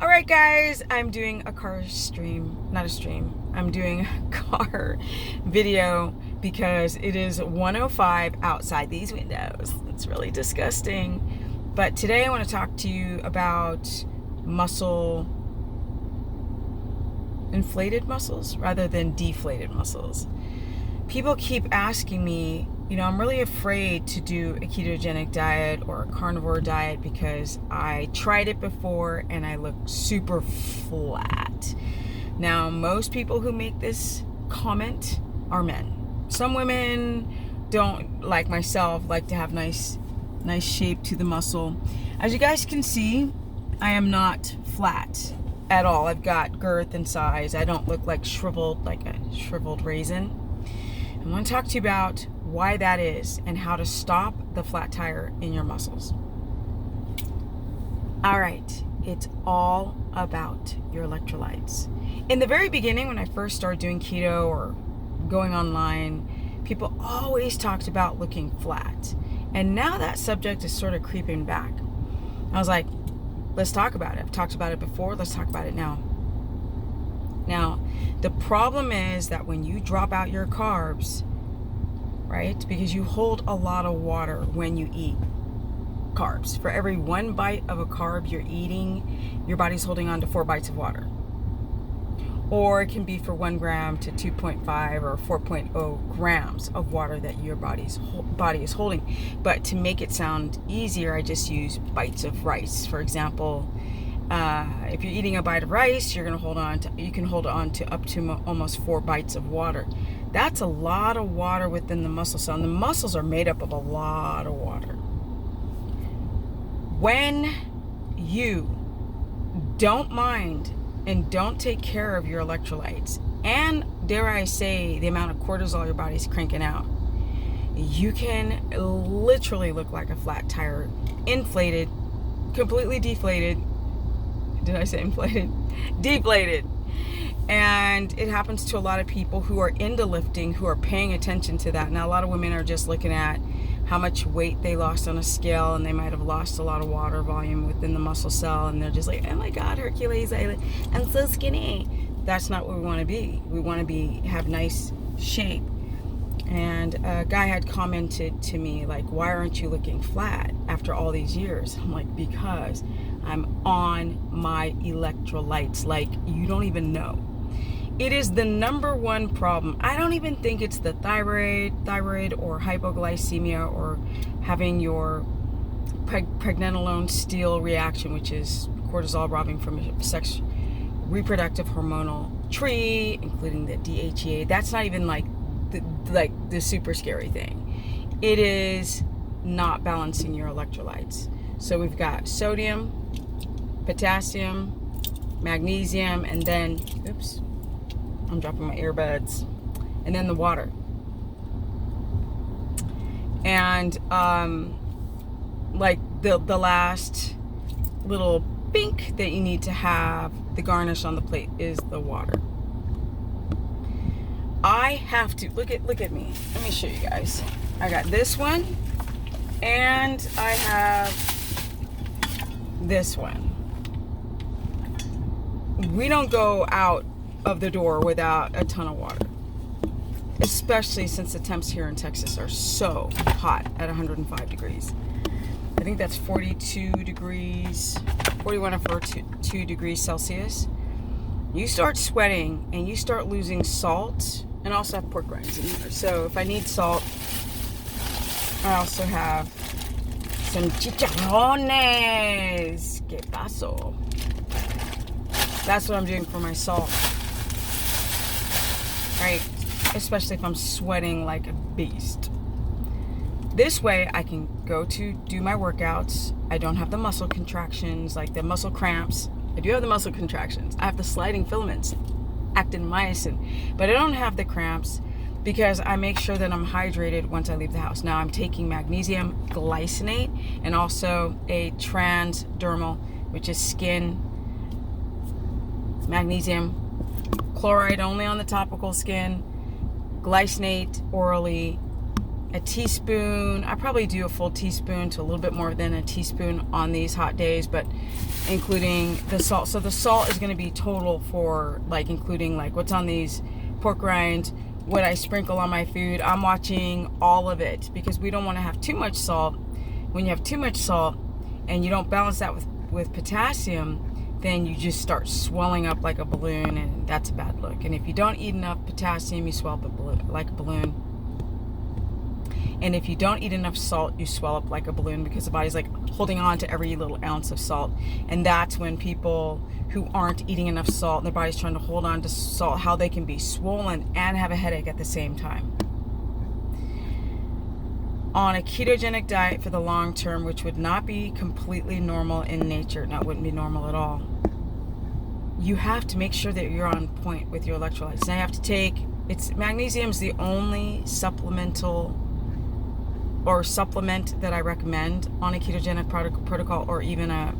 All right, guys, I'm doing a car stream, not a stream. I'm doing a car video because it is 105 outside these windows. It's really disgusting. But today I want to talk to you about inflated muscles rather than deflated muscles. People keep asking me, I'm really afraid to do a ketogenic diet or a carnivore diet because I tried it before and I look super flat. Now, most people who make this comment are men. Some women don't, like myself, like to have nice shape to the muscle. As you guys can see, I am not flat at all. I've got girth and size. I don't look like a shriveled raisin. I want to talk to you about why that is and how to stop the flat tire in your muscles. All right, it's all about your electrolytes. In the very beginning, when I first started doing keto or going online, people always talked about looking flat. And now that subject is sort of creeping back. I was like, let's talk about it. I've talked about it before, let's talk about it now. Now, the problem is that when you drop out your carbs, right, because you hold a lot of water when you eat carbs. For every one bite of a carb you're eating, your body's holding on to 4 bites of water. Or it can be for 1 gram to 2.5 or 4.0 grams of water that your body is holding. But to make it sound easier, I just use bites of rice. For example, if you're eating a bite of rice, you can hold on to up to almost 4 bites of water. That's a lot of water within the muscle cell, and the muscles are made up of a lot of water. When you don't mind and don't take care of your electrolytes, and dare I say, the amount of cortisol your body's cranking out, you can literally look like a flat tire, inflated, completely deflated. Did I say inflated? Deflated. And it happens to a lot of people who are into lifting, who are paying attention to that. Now, a lot of women are just looking at how much weight they lost on a scale, and they might have lost a lot of water volume within the muscle cell, and they're just like, oh my God, Hercules, I'm so skinny. That's not what we want to be. We want to have nice shape. And a guy had commented to me, like, why aren't you looking flat after all these years? I'm like, because I'm on my electrolytes like you don't even know. It is the number one problem. I don't even think it's the thyroid or hypoglycemia or having your pregnenolone steal reaction, which is cortisol robbing from a sex reproductive hormonal tree, including the DHEA. That's not even like the super scary thing. It is not balancing your electrolytes. So we've got sodium, potassium, magnesium, and then, oops, I'm dropping my earbuds, and then the water. And like the last little pink that you need to have, the garnish on the plate, is the water. I have to look at me. Let me show you guys. I got this one, and I have this one. We don't go out of the door without a ton of water, especially since the temps here in Texas are so hot at 105 degrees. I think that's 42 degrees, 41 or 42 degrees Celsius. You start sweating and you start losing salt, and I also have pork rinds in here. So if I need salt, I also have some chicharrones. ¿Qué pasó? That's what I'm doing for my salt. Right? Especially if I'm sweating like a beast. This way I can go to do my workouts. I don't have the muscle contractions, like the muscle cramps. I do have the muscle contractions. I have the sliding filaments, actin-myosin, but I don't have the cramps because I make sure that I'm hydrated once I leave the house. Now I'm taking magnesium glycinate and also a transdermal, which is skin magnesium chloride only on the topical skin, glycinate orally, a teaspoon. I probably do a full teaspoon to a little bit more than a teaspoon on these hot days, but including the salt. So the salt is going to be total for like including like what's on these pork rinds, what I sprinkle on my food. I'm watching all of it because we don't want to have too much salt. When you have too much salt and you don't balance that with potassium, then you just start swelling up like a balloon, and that's a bad look. And if you don't eat enough potassium, you swell up like a balloon. And if you don't eat enough salt, you swell up like a balloon because the body's like holding on to every little ounce of salt. And that's when people who aren't eating enough salt and their body's trying to hold on to salt, how they can be swollen and have a headache at the same time. On a ketogenic diet for the long term, which would not be completely normal in nature, no, it wouldn't be normal at all, you have to make sure that you're on point with your electrolytes. Now you have to take, magnesium is the only supplement that I recommend on a ketogenic protocol, or even a